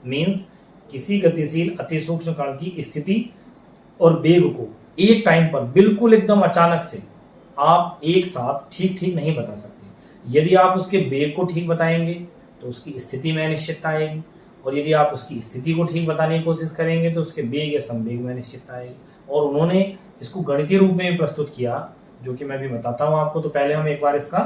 मीन्स किसी गतिशील अतिसूक्ष्म कण की स्थिति और वेग को एक टाइम पर बिल्कुल एकदम अचानक से आप एक साथ ठीक नहीं बता सकते। यदि आप उसके वेग को ठीक बताएंगे तो उसकी स्थिति में अनिश्चितता आएगी, और यदि आप उसकी स्थिति को ठीक बताने की कोशिश करेंगे तो उसके वेग या संवेग में अनिश्चितता आएगी। और उन्होंने इसको गणितीय रूप में भी प्रस्तुत किया, जो कि मैं भी बताता हूँ आपको। तो पहले हम एक बार इसका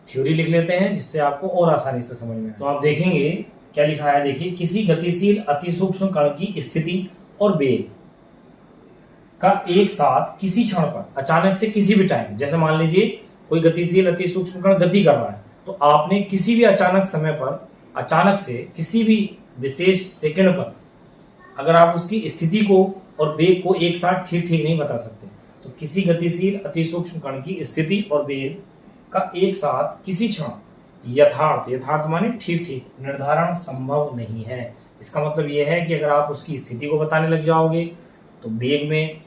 थ्योरी लिख लेते हैं, जिससे आपको और आसानी से समझ में। तो आप देखेंगे क्या लिखा है, देखिए किसी गतिशील अतिसूक्ष्म कण की स्थिति और वेग का एक साथ किसी क्षण पर अचानक से किसी भी टाइम, जैसे मान लीजिए कोई गतिशील अतिसूक्ष्म कण गति कर रहा है, तो आपने किसी भी अचानक समय पर अचानक से किसी भी विशेष सेकंड पर अगर आप उसकी स्थिति को और वेग को एक साथ ठीक नहीं बता सकते, तो किसी गतिशील अतिसूक्ष्म कण की स्थिति और वेग का एक साथ किसी क्षण यथार्थ माने ठीक निर्धारण संभव नहीं है। इसका मतलब यह है कि अगर आप उसकी स्थिति को बताने लग जाओगे तो वेग में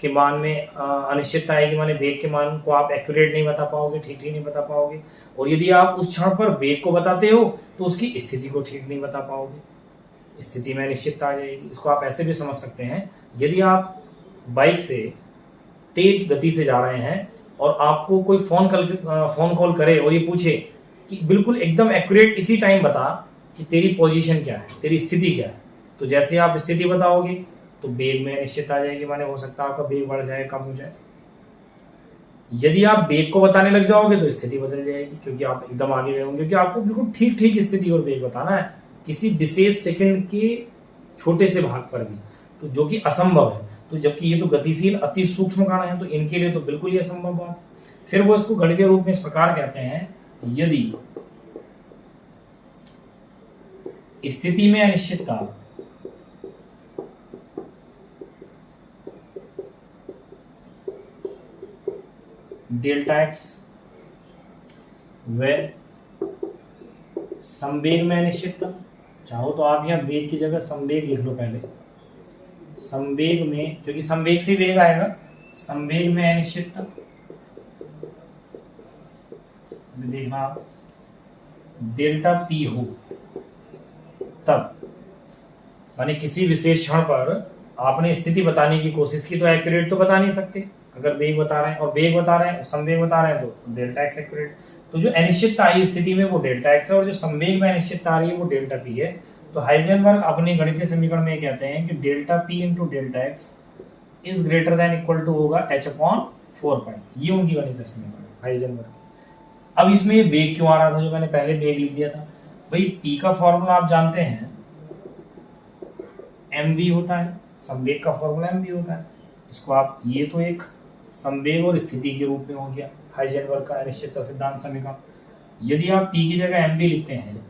के मान में अनिश्चितता आएगी, माने वेग के मान को आप एक्यूरेट नहीं बता पाओगे, ठीक नहीं बता पाओगे। और यदि आप उस क्षण पर वेग को बताते हो तो उसकी स्थिति को ठीक नहीं बता पाओगे, स्थिति में अनिश्चितता आ जाएगी। इसको आप ऐसे भी समझ सकते हैं, यदि आप बाइक से तेज गति से जा रहे हैं और आपको कोई फोन कॉल करे और ये पूछे कि बिल्कुल एकदम एक्यूरेट इसी टाइम बता कि तेरी पोजीशन क्या है, तेरी स्थिति क्या है, तो जैसे आप स्थिति बताओगे तो वेग में अनिश्चितता आ जाएगी, माने हो सकता है आपका वेग बढ़ जाए, कम हो जाए। यदि आप वेग को बताने लग जाओगे तो स्थिति बदल जाएगी, क्योंकि आप एकदम आगे गए होंगे, क्योंकि आपको बिल्कुल ठीक ठीक स्थिति और वेग बताना है किसी विशेष सेकंड के छोटे से भाग पर भी, तो जो कि असंभव है। तो जबकि ये तो गतिशील अति सूक्ष्म कण है, तो इनके लिए तो बिल्कुल ही असंभव बात है। फिर वो इसको गणितीय रूप में इस प्रकार कहते हैं, यदि स्थिति में अनिश्चितता डेल्टा एक्स व संवेग में अनिश्चितता, चाहो तो आप यहाँ वेग की जगह संवेग लिख लो पहले, संवेग में, क्योंकि संवेग से वेग आएगा, संवेग में अनिश्चितता, देखना आप डेल्टा पी हो तब, माने किसी विशेष क्षण पर आपने स्थिति बताने की कोशिश की तो एक्यूरेट तो बता नहीं सकते, अगर वेग बता रहे हैं और वेग बता रहे हैं, संवेग बता रहे हैं तो डेल्टा एक्स एक्यूरेट। तो जो अनिश्चितता आई स्थिति में वो डेल्टा एक्स है और जो संवेग में अनिश्चितता आ रही है वो डेल्टा पी है। तो हाइजेनबर्ग अपने गणितीय समीकरण में कहते हैं कि delta P into delta X is greater than equal to होगा h अपॉन 4 पाई, ये उनकी गणितीय समीकरण है हाइजेनबर्ग। अब इसमें ये वेग क्यों आ रहा था, जो मैंने पहले वेग लिख दिया था, भाई पी का फॉर्मूला आप जानते हैं mv होता है, संवेग का फॉर्मूला mv होता है। इसको आप, ये तो एक संवेग और स्थिति के रूप में हो गया हाइजेनबर्ग का अनिश्चितता सिद्धांत समीकरण। यदि आप p की जगह mv लिखते हैं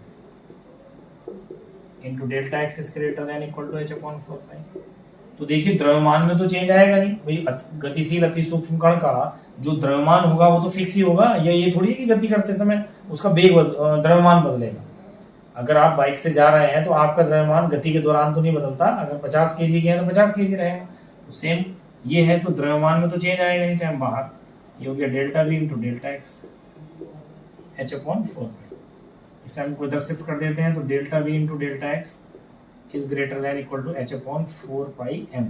into delta X is greater than equal to h upon 4 pi, तो देखिए द्रव्यमान में तो चेंज आएगा नहीं भाई, गतिशील अति सूक्ष्म कण का जो द्रव्यमान होगा वो तो फिक्स ही होगा, या ये थोड़ी है कि गति करते समय उसका वेग द्रव्यमान बदलेगा। अगर आप बाइक से जा रहे हैं तो आपका द्रव्यमान गति के दौरान तो नहीं बदलता, अगर 50 kg के हैं तो 50 kg रहेगा, तो सेम ये है, तो द्रव्यमान में तो चेंज आएगा नहीं टाइम बाहर। ये हो गया delta V into delta X h upon 4 pi, इसे हम इधर शिफ्ट कर देते हैं, तो delta V into delta X is greater than equal to h upon 4 pi m।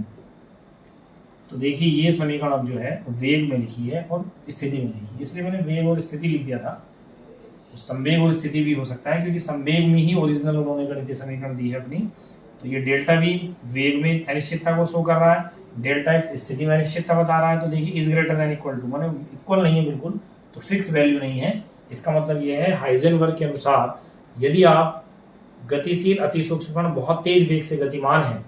तो देखिए ये समीकरण अब जो है वेग में लिखी है और स्थिति में लिखी है, इसलिए मैंने वेग और स्थिति लिख दिया था। संवेग और स्थिति भी हो सकता है, क्योंकि संवेग में ही ओरिजिनल उन्होंने गणितीय समीकरण दी है अपनी। तो ये डेल्टा वी वेग में अनिश्चितता को शो कर रहा है, डेल्टा एक्स स्थिति में अनिश्चितता बता रहा है। तो देखिए is greater than equal to, माने इक्वल नहीं है बिल्कुल, तो फिक्स वैल्यू नहीं है। इसका मतलब ये है हाइजेनबर्ग के अनुसार यदि आप गतिशील अति सूक्ष्म कण बहुत तेज वेग से गतिमान है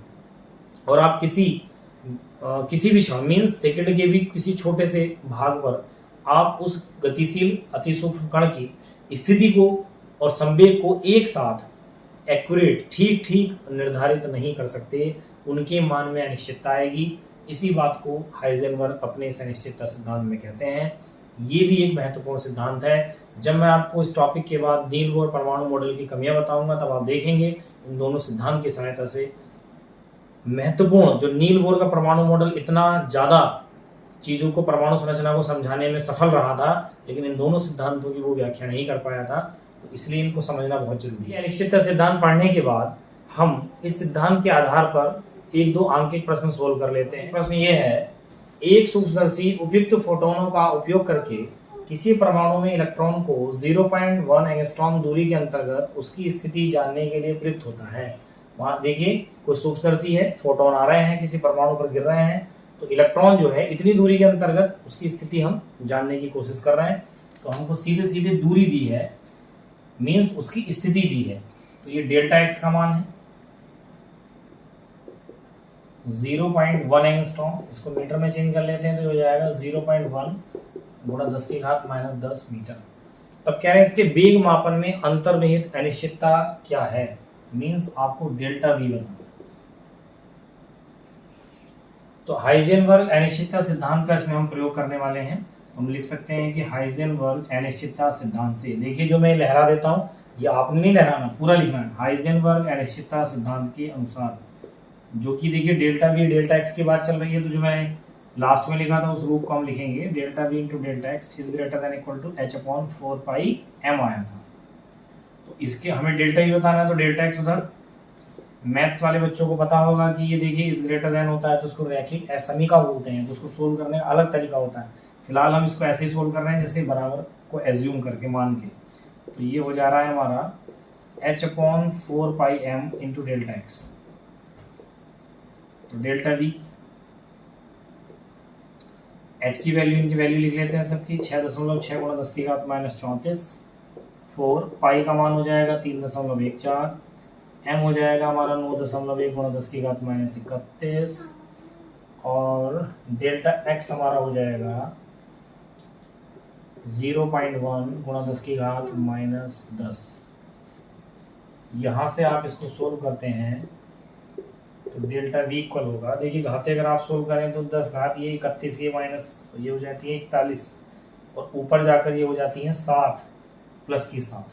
और आप किसी भी क्षण मीन्स सेकंड के भी किसी छोटे से भाग पर आप उस गतिशील अति सूक्ष्म कण की स्थिति को और संवेग को एक साथ एक्यूरेट ठीक ठीक निर्धारित नहीं कर सकते, उनके मान में अनिश्चितता आएगी। इसी बात को हाइजेनबर्ग अपने इस अनिश्चितता सिद्धांत में कहते हैं। ये भी एक महत्वपूर्ण सिद्धांत है। जब मैं आपको इस टॉपिक के बाद नील बोर परमाणु मॉडल की कमियां बताऊंगा तब आप देखेंगे इन दोनों सिद्धांत की सहायता से महत्वपूर्ण, जो नील बोर का परमाणु मॉडल इतना ज़्यादा चीज़ों को, परमाणु संरचना को समझाने में सफल रहा था, लेकिन इन दोनों सिद्धांतों की वो व्याख्या नहीं कर पाया था, तो इसलिए इनको समझना बहुत जरूरी है। अनिश्चितता सिद्धांत पढ़ने के बाद हम इस सिद्धांत के आधार पर एक दो आंकिक प्रश्न सोल्व कर लेते हैं। प्रश्न ये है, एक सूक्ष्मदर्शी उपयुक्त फोटोनों का उपयोग करके किसी परमाणु में इलेक्ट्रॉन को 0.1 एंगस्ट्रॉम दूरी के अंतर्गत उसकी स्थिति जानने के लिए प्रयुक्त होता है। वहां देखिए कोई सूक्ष्मदर्शी है, फोटोन आ रहे हैं, किसी परमाणु पर गिर रहे हैं, तो इलेक्ट्रॉन जो है इतनी दूरी के अंतर्गत उसकी स्थिति हम जानने की कोशिश कर रहे हैं। तो हमको सीधे सीधे दूरी दी है, मीन्स उसकी स्थिति दी है। तो ये डेल्टा एक्स का मान है 0.1 एंगस्ट्रॉम, इसको मीटर में चेंज कर लेते हैं तो हो जाएगा 0.1 गुणा 10 की घात -10 मीटर। तब कह रहे हैं इसके वेग मापन में अंतर्निहित अनिश्चितता क्या है, मीन्स आपको डेल्टा वी बताना। तो हाइजेनबर्ग अनिश्चितता सिद्धांत का इसमें हम प्रयोग करने वाले हैं। हम लिख सकते हैं कि हाइजेनबर्ग अनिश्चितता सिद्धांत से, देखिए जो मैं लहरा देता हूँ ये आपने नहीं लहराना, पूरा लिखना है। हाइजेनबर्ग अनिश्चितता सिद्धांत के अनुसार, जो कि देखिए डेल्टा वी डेल्टा एक्स की बात चल रही है, तो जो मैंने लास्ट में लिखा था उस रूप को हम लिखेंगे, delta V into delta X is greater than equal to H upon 4 pi M आया था। तो इसके हमें डेल्टा ही बताना है, तो डेल्टा एक्स उधर मैथ्स वाले बच्चों को पता होगा कि ये देखिए इस ग्रेटर देन होता है तो उसको रैखिक असमीका बोलते हैं, तो उसको सोल्व करने का अलग तरीका होता है। फिलहाल हम इसको ऐसे ही सोल्व कर रहे हैं जैसे बराबर को एज्यूम करके मान के। तो ये हो जा रहा है हमारा H upon 4 pi M into delta x. तो डेल्टा वी, एच की वैल्यू, इनकी वैल्यू लिख लेते हैं सबकी, 6.6 गुणा 10 की घात -34, 4 पाई का मान हो जाएगा 3.14, एम हो जाएगा हमारा 9.1 गुणा 10 की घात -31, और डेल्टा एक्स हमारा हो जाएगा 0.1 गुणा 10 की घात -10। यहाँ से आप इसको सोल्व करते हैं तो डेल्टा वी इक्वल होगा, देखिए घाते अगर आप सोल्व करें तो 10 घात ये 31, ये माइनस ये हो जाती है 41, और ऊपर जाकर ये हो जाती है 7 प्लस की 7,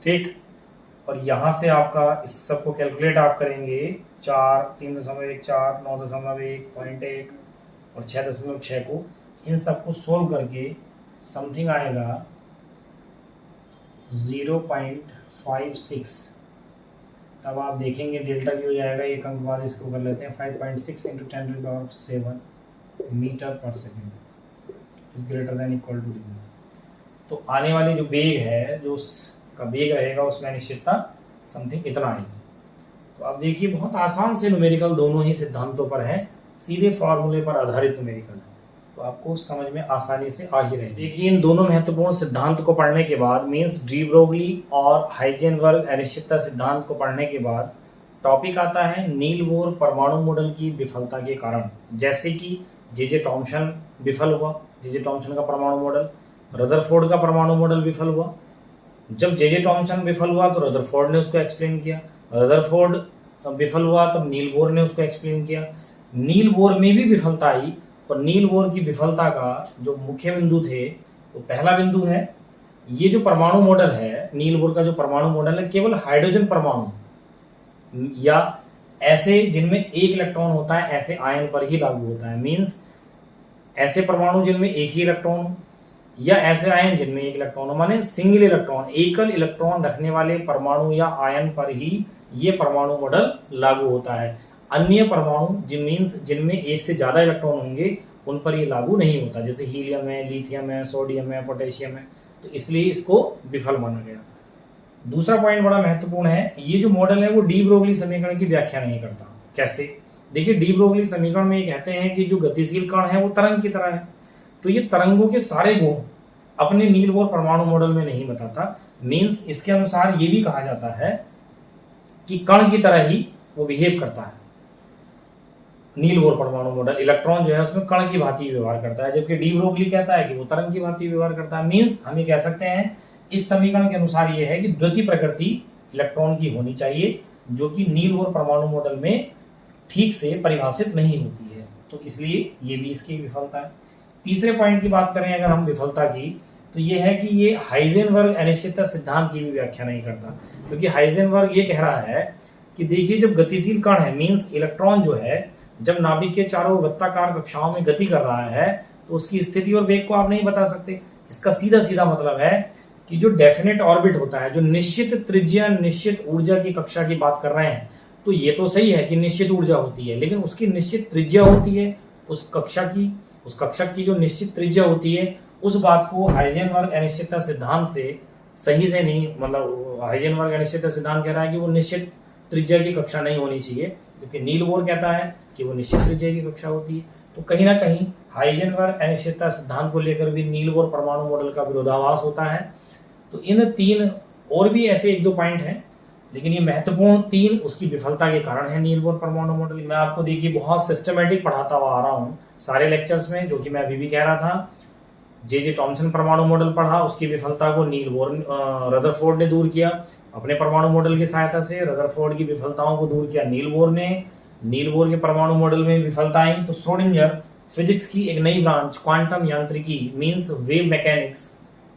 ठीक। और यहाँ से आपका इस सबको कैलकुलेट आप करेंगे, 4, 3.1, 4, 9.1, 0.1 और 6.6 को, इन सबको सोल्व करके समथिंग आएगा 0.56। तब आप देखेंगे डेल्टा भी हो जाएगा, एक अंक बाद इसको कर लेते हैं, 5.6 इंटू 10⁻⁷ मीटर पर second is greater than equal to 0। तो आने वाली जो वेग है, जो उसका वेग रहेगा उसमें अनिश्चितता समथिंग इतना आएगी। तो आप देखिए बहुत आसान से न्यूमेरिकल दोनों ही सिद्धांतों पर है, सीधे फार्मूले पर आधारित न्यूमेरिकल है, तो आपको समझ में आसानी से आ ही रहे। देखिए इन दोनों महत्वपूर्ण सिद्धांत को पढ़ने के बाद, मीन्स डी ब्रोगली और हाइजेनबर्ग अनिश्चितता सिद्धांत को पढ़ने के बाद टॉपिक आता है नील बोर परमाणु मॉडल की विफलता के कारण। जैसे कि जे थॉम्सन विफल हुआ, जे थॉम्सन का परमाणु मॉडल, रदरफोर्ड का परमाणु मॉडल विफल हुआ। जब जे थॉम्सन विफल हुआ तो रदरफोर्ड ने उसको एक्सप्लेन किया, रदरफोर्ड विफल हुआ तब नील बोर ने उसको एक्सप्लेन किया, नील बोर में भी विफलता आई, और नील बोर की विफलता का जो मुख्य बिंदु थे, वो पहला बिंदु है ये जो परमाणु मॉडल है, नील बोर का जो परमाणु मॉडल है केवल हाइड्रोजन परमाणु या ऐसे जिनमें एक इलेक्ट्रॉन होता है ऐसे आयन पर ही लागू होता है। मींस ऐसे परमाणु जिनमें एक ही इलेक्ट्रॉन हो, या ऐसे आयन जिनमें एक इलेक्ट्रॉन हो, माने सिंगल इलेक्ट्रॉन, एकल इलेक्ट्रॉन रखने वाले परमाणु या आयन पर ही ये परमाणु मॉडल लागू होता है। अन्य परमाणु मीन्स जिनमें एक से ज्यादा इलेक्ट्रॉन होंगे उन पर ये लागू नहीं होता, जैसे हीलियम है, लिथियम है, सोडियम है, पोटेशियम है, तो इसलिए इसको विफल माना गया। दूसरा पॉइंट बड़ा महत्वपूर्ण है, ये जो मॉडल है वो डी ब्रोगली समीकरण की व्याख्या नहीं करता। कैसे? देखिए डी ब्रोगली समीकरण में ये कहते हैं कि जो गतिशील कण है वो तरंग की तरह है, तो ये तरंगों के सारे गुण अपने नील बोर परमाणु मॉडल में नहीं बताता। मीन्स इसके अनुसार ये भी कहा जाता है कि कण की तरह ही वो बिहेव करता है। नील बोर परमाणु मॉडल इलेक्ट्रॉन जो है उसमें कण की भांति व्यवहार करता है, जबकि डी ब्रोगली कहता है कि वो तरंग की भांति व्यवहार करता है। मीन्स हम ये कह सकते हैं इस समीकरण के अनुसार ये है कि द्वितीय प्रकृति इलेक्ट्रॉन की होनी चाहिए, जो कि नील बोर परमाणु मॉडल में ठीक से परिभाषित नहीं होती है, तो इसलिए ये भी इसकी विफलता है। तीसरे पॉइंट की बात करें अगर हम विफलता की, तो ये है कि ये हाइजेनबर्ग अनिश्चितता सिद्धांत की भी व्याख्या नहीं करता, क्योंकि हाइजेनबर्ग ये कह रहा है कि देखिए जब गतिशील कण है, मीन्स इलेक्ट्रॉन जो है जब नाभिक के चारों वृत्ताकार कक्षाओं में गति कर रहा है तो उसकी स्थिति और वेग को आप नहीं बता सकते। इसका सीधा सीधा मतलब है कि जो डेफिनेट ऑर्बिट होता है, जो निश्चित त्रिज्या निश्चित ऊर्जा की कक्षा की बात कर रहे हैं, तो ये तो सही है कि निश्चित ऊर्जा होती है, लेकिन उसकी निश्चित त्रिज्या होती है उस कक्षा की जो निश्चित त्रिज्या होती है, उस बात को हाइजेनबर्ग अनिश्चितता सिद्धांत से सही से नहीं, मतलब हाइजेनबर्ग अनिश्चितता सिद्धांत कह रहा है कि वो निश्चित त्रिज्या की कक्षा नहीं होनी चाहिए, जबकि नील बोर कहता है कि वो निश्चित त्रिज्या की कक्षा होती है। तो कहीं ना कहीं हाइजेनबर्ग अनिश्चितता सिद्धांत को लेकर भी नील बोर परमाणु मॉडल का विरोधाभास होता है। तो इन तीन और भी ऐसे एक दो पॉइंट हैं, लेकिन ये महत्वपूर्ण तीन उसकी विफलता के कारण है नील बोर परमाणु मॉडल। मैं आपको देखिए बहुत सिस्टमेटिक पढ़ाता हुआ आ रहा हूँ सारे लेक्चर्स में, जो कि मैं अभी भी कह रहा था। जे थॉम्सन परमाणु मॉडल पढ़ा, उसकी विफलता को नील बोर रदरफोर्ड ने दूर किया अपने परमाणु मॉडल की सहायता से। रदरफोर्ड की विफलताओं को दूर किया नील बोर ने। नील बोर के परमाणु मॉडल में विफलता आई तो श्रोडिंगर फिजिक्स की एक नई ब्रांच क्वांटम यांत्रिकी मींस वेव मैकेनिक्स,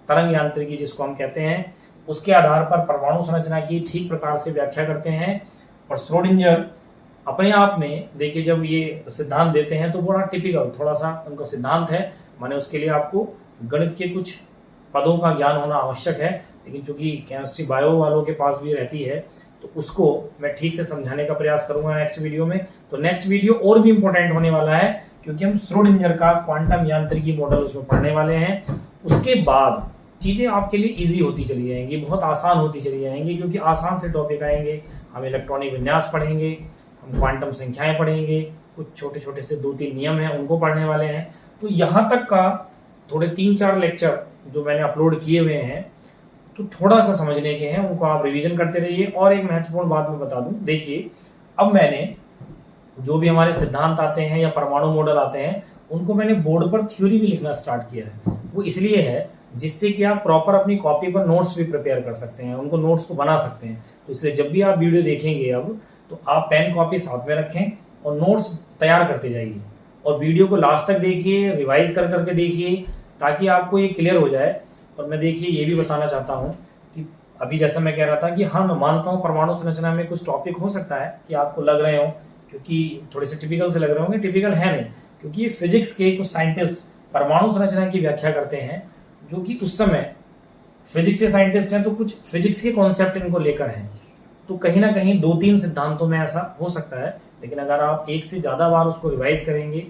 तरंग यांत्रिकी जिसको हम कहते हैं, उसके आधार पर परमाणु संरचना की ठीक प्रकार से व्याख्या करते हैं। और श्रोडिंगर अपने आप में देखिए जब ये सिद्धांत देते हैं तो बड़ा टिपिकल थोड़ा सा उनका सिद्धांत है, माने उसके लिए आपको गणित के कुछ पदों का ज्ञान होना आवश्यक है, लेकिन चूंकि केमिस्ट्री बायो वालों के पास भी रहती है तो उसको मैं ठीक से समझाने का प्रयास करूंगा नेक्स्ट वीडियो में। तो नेक्स्ट वीडियो और भी इंपॉर्टेंट होने वाला है क्योंकि हम श्रोडिंगर का क्वांटम यांत्रिकी मॉडल उसमें पढ़ने वाले हैं। उसके बाद चीजें आपके लिए इजी होती चली जाएंगी, बहुत आसान होती चली जाएंगी, क्योंकि आसान से टॉपिक आएंगे। हम इलेक्ट्रॉनिक विन्यास पढ़ेंगे, हम क्वांटम संख्याएं पढ़ेंगे, कुछ छोटे छोटे से 2-3 नियम हैं उनको पढ़ने वाले हैं। तो यहाँ तक का थोड़े 3-4 लेक्चर जो मैंने अपलोड किए हुए हैं तो थोड़ा सा समझने के हैं, उनको आप रिवीजन करते रहिए। और एक महत्वपूर्ण बात मैं बता दूं, देखिए अब मैंने जो भी हमारे सिद्धांत आते हैं या परमाणु मॉडल आते हैं उनको मैंने बोर्ड पर थ्योरी भी लिखना स्टार्ट किया है। वो इसलिए है जिससे कि आप प्रॉपर अपनी कॉपी पर नोट्स भी प्रिपेयर कर सकते हैं, उनको नोट्स को बना सकते हैं। तो इसलिए जब भी आप वीडियो देखेंगे अब तो आप पेन कॉपी साथ में रखें और नोट्स तैयार करते जाइए और वीडियो को लास्ट तक देखिए, रिवाइज कर करके देखिए ताकि आपको ये क्लियर हो जाए। और मैं देखिए ये भी बताना चाहता हूँ कि अभी जैसा मैं कह रहा था कि हाँ मैं मानता हूँ परमाणु संरचना में कुछ टॉपिक हो सकता है कि आपको लग रहे हो, क्योंकि थोड़े से टिपिकल से लग रहे होंगे, टिपिकल है नहीं, क्योंकि ये फिजिक्स के कुछ साइंटिस्ट परमाणु संरचना की व्याख्या करते हैं जो कि उस समय फिजिक्स के साइंटिस्ट हैं तो कुछ फिजिक्स के कॉन्सेप्ट इनको लेकर हैं। तो कहीं ना कहीं 2-3 सिद्धांतों में ऐसा हो सकता है, लेकिन अगर आप एक से ज़्यादा बार उसको रिवाइज करेंगे,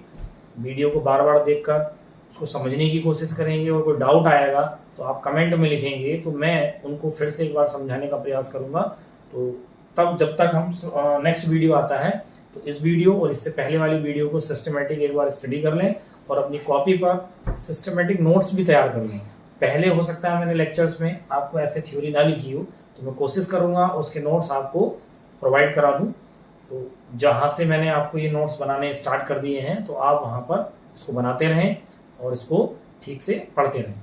वीडियो को बार बार देखकर उसको समझने की कोशिश करेंगे और कोई डाउट आएगा तो आप कमेंट में लिखेंगे तो मैं उनको फिर से एक बार समझाने का प्रयास करूंगा। तो तब जब तक हम नेक्स्ट वीडियो आता है तो इस वीडियो और इससे पहले वाली वीडियो को सिस्टमेटिक एक बार स्टडी कर लें और अपनी कॉपी पर सिस्टमेटिक नोट्स भी तैयार कर लें। पहले हो सकता है मैंने लेक्चर्स में आपको ऐसे थ्योरी ना लिखी हो, तो मैं कोशिश करूंगा उसके नोट्स आपको प्रोवाइड करा दूं। तो जहां से मैंने आपको ये नोट्स बनाने स्टार्ट कर दिए हैं तो आप वहां पर इसको बनाते रहें और इसको ठीक से पढ़ते रहें।